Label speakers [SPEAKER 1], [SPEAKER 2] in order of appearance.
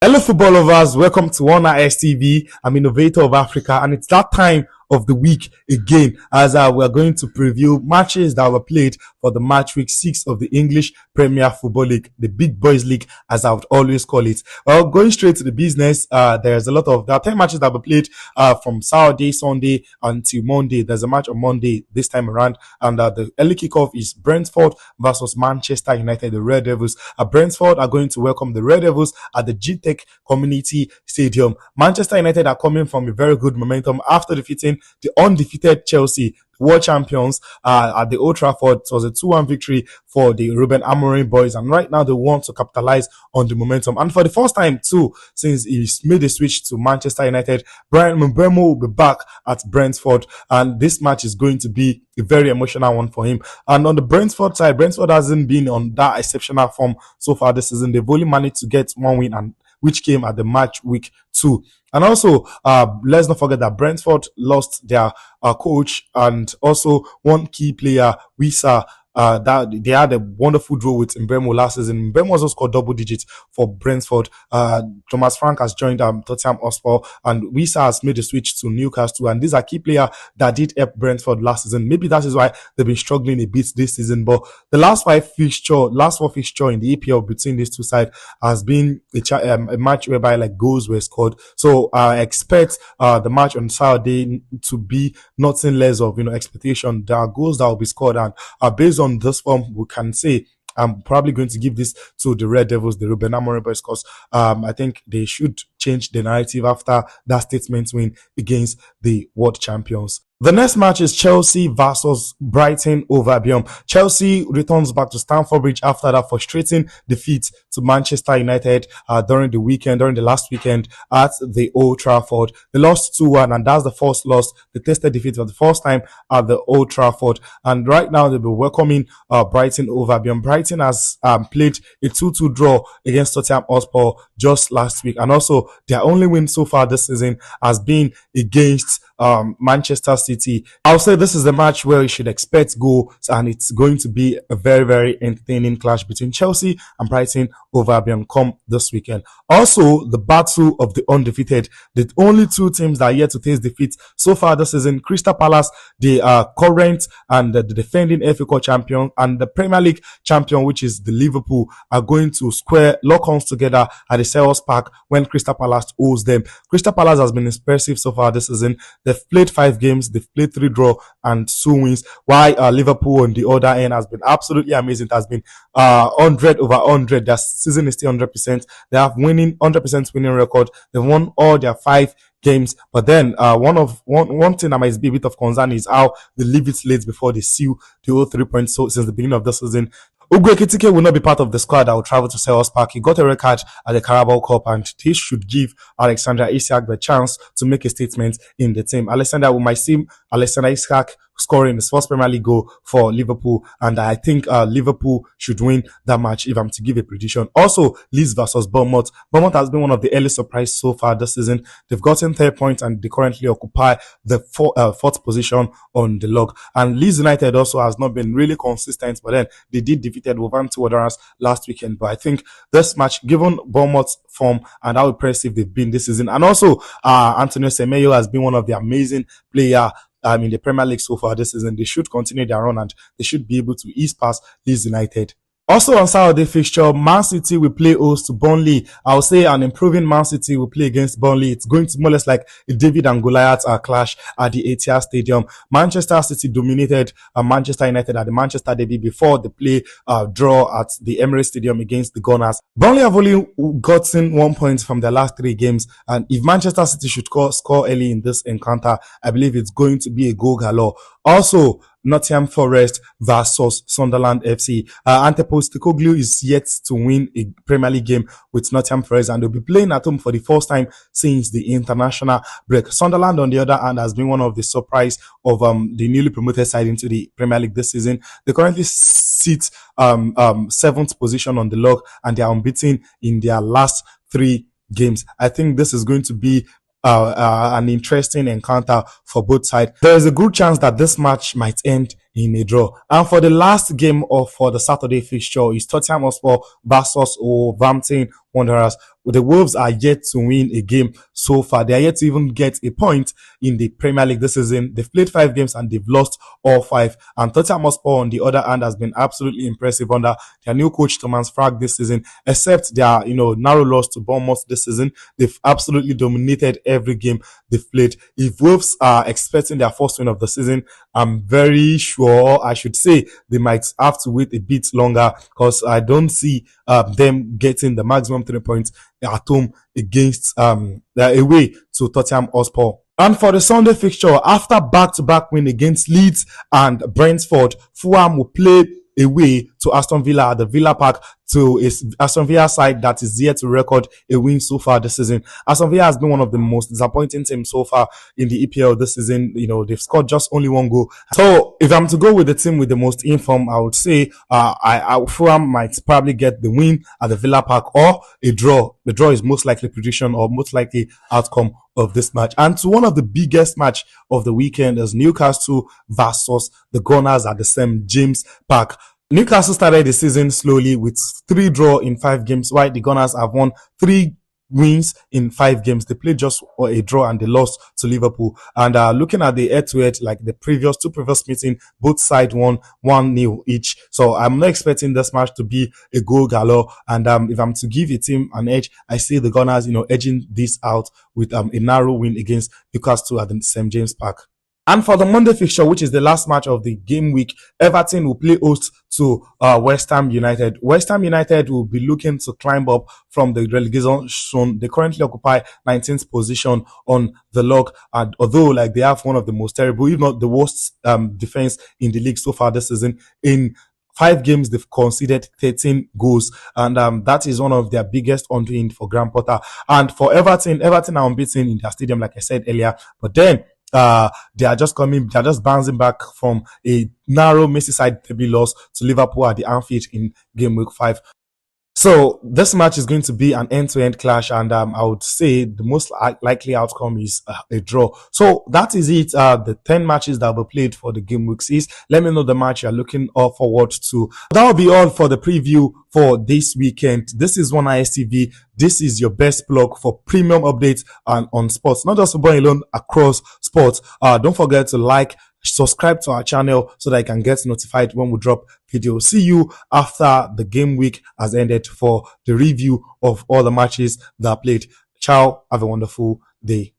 [SPEAKER 1] Hello, football lovers. Welcome to One TV. I'm Innovator of Africa, and it's that time of the week again as we're going to preview matches that were played for the match week 6 of the English Premier Football League, the Big Boys League, as I would always call it. Well, going straight to the business, there are 10 matches that were played from Saturday, Sunday until Monday. There's a match on Monday this time around, and the early kickoff is Brentford versus Manchester United, the Red Devils. Brentford are going to welcome the Red Devils at the GTech Community Stadium. Manchester United are coming from a very good momentum after defeating the undefeated Chelsea, world champions, at the Old Trafford. It was a 2-1 victory for the Ruben Amorim boys, and right now they want to capitalize on the momentum. And for the first time too, since he's made a switch to Manchester United, Brian Mbeumo will be back at Brentford, and this match is going to be a very emotional one for him. And on the Brentford side, Brentford hasn't been on that exceptional form so far this season. They've only managed to get one win, and which came at the match week 2. And also, let's not forget that Brentford lost their coach and also one key player, Wissa. That they had a wonderful draw with Mbeumo last season. Mbeumo also scored double digits for Brentford. Thomas Frank has joined Tottenham Hotspur, and Wissa has made a switch to Newcastle. And these are key players that did help Brentford last season. Maybe that is why they've been struggling a bit this season. But the last four fixture in the EPL between these two sides has been a match whereby like goals were scored. So I expect the match on Saturday to be nothing less of expectation. There are goals that will be scored, and based on this form, we can say I'm probably going to give this to the Red Devils, the Ruben Amorim boys, because I think they should change the narrative after that statement win against the world champions. The next match is Chelsea versus Brighton over Albion. Chelsea returns back to Stamford Bridge after that frustrating defeat to Manchester United during the last weekend at the Old Trafford. They lost 2-1, and that's the first loss. They tasted defeat for the first time at the Old Trafford, and right now they'll be welcoming Brighton over Albion. Brighton has played a 2-2 draw against Tottenham Hotspur just last week, and also their only win so far this season has been against Manchester City. I'll say this is the match where you should expect goals, and it's going to be a very, very entertaining clash between Chelsea and Brighton over Albion come this weekend. Also, the battle of the undefeated. The only two teams that are yet to taste defeat so far this season: Crystal Palace, the current and the defending FA Cup champion, and the Premier League champion, which is the Liverpool, are going to lock arms together at the Selhurst Park when Crystal Palace owes them. Crystal Palace has been impressive so far this season. They've played 5 games, they've played 3 draw and 2 wins, while Liverpool on the other end has been absolutely amazing. It has been 100 over 100. Their season is still 100%. They have 100% winning record. They've won all their 5 games, but then one thing that might be a bit of concern is how they leave it late before they seal the whole 3 points. So since the beginning of the season, Ugwe Ekitike will not be part of the squad that will travel to Selhurst Park. He got a red card at the Carabao Cup, and this should give Alexander Isak the chance to make a statement in the team. We might see Alexander Isak scoring his first Premier League goal for Liverpool, and I think Liverpool should win that match if I'm to give a prediction. Also, Leeds versus Bournemouth. Bournemouth has been one of the early surprises so far this season. They've gotten 3 points, and they currently occupy the fourth position on the log. And Leeds United also has not been really consistent, but then they did defeated Wolverhampton Wanderers last weekend. But I think this match, given Bournemouth's form and how impressive they've been this season, and also Antonio Semenyo has been one of the amazing players in the Premier League so far this season, they should continue their run and they should be able to ease past Leeds United. Also on Saturday fixture, Man City will play host to Burnley. I'll say an improving Man City will play against Burnley. It's going to more or less like a David and Goliath clash at the Etihad Stadium. Manchester City dominated Manchester United at the Manchester Derby before the play draw at the Emirates Stadium against the Gunners. Burnley have only gotten 1 point from their last 3 games, and if Manchester City should score early in this encounter, I believe it's going to be a goal galore. Also, Nottingham Forest versus Sunderland FC. Ante Postecoglou is yet to win a Premier League game with Nottingham Forest, and they'll be playing at home for the first time since the international break. Sunderland, on the other hand, has been one of the surprise of the newly promoted side into the Premier League this season. They currently sit 7th position on the log, and they are unbeaten in their last 3 games. I think this is going to be an interesting encounter for both sides. There is a good chance that this match might end in a draw. And for the last game for the Saturday fixture is Tottenham Hotspur versus Wolverhampton Wanderers. The Wolves are yet to win a game so far. They are yet to even get a point in the Premier League this season. They've played 5 games and they've lost all 5. And Tottenham Hotspur, on the other hand, has been absolutely impressive under their new coach Thomas Frank this season. Except their narrow loss to Bournemouth this season, they've absolutely dominated every game they've played. If Wolves are expecting their first win of the season, I'm very sure, I should say, they might have to wait a bit longer, because I don't see them getting the maximum 3 points at home against away to Tottenham Hotspur. And for the Sunday fixture, after back-to-back win against Leeds and Brentford, Fulham will play away to Aston Villa at the Villa Park, to a Aston Villa side that is yet to record a win so far this season. Aston Villa has been one of the most disappointing teams so far in the EPL this season. They've scored just only 1 goal. So if I'm to go with the team with the most inform, I would say Fulham might probably get the win at the Villa Park, or a draw. The draw is most likely prediction or most likely outcome of this match. And to one of the biggest match of the weekend is Newcastle versus the Gunners at the St. James Park. Newcastle started the season slowly with 3 draws in 5 games, while the Gunners have won 3 wins in 5 games. They played just a draw and they lost to Liverpool. And looking at the head-to-head, like the two previous meetings, both sides won 1-0 each. So I'm not expecting this match to be a goal galore. And if I'm to give a team an edge, I see the Gunners, edging this out with a narrow win against Newcastle at the St. James Park. And for the Monday fixture, which is the last match of the game week, Everton will play host to West Ham United. West Ham United will be looking to climb up from the relegation zone. They currently occupy 19th position on the log, and although they have one of the most terrible, if not the worst, defense in the league so far this season. In 5 games, they've conceded 13 goals, and that is one of their biggest undoing for Graham Potter. And for Everton are unbeaten in their stadium, like I said earlier, but then they are just bouncing back from a narrow Merseyside derby loss to Liverpool at the Anfield in game week 5. So this match is going to be an end-to-end clash, and I would say the most likely outcome is a draw. So that is it. The 10 matches that will be played for the game week 6. Let me know the match you're looking forward to. That will be all for the preview for this weekend. This is One ISTV. This is your best blog for premium updates on sports, not just football alone, across sports. Don't forget to subscribe to our channel so that you can get notified when we drop videos. See you after the game week has ended for the review of all the matches that are played. Ciao. Have a wonderful day.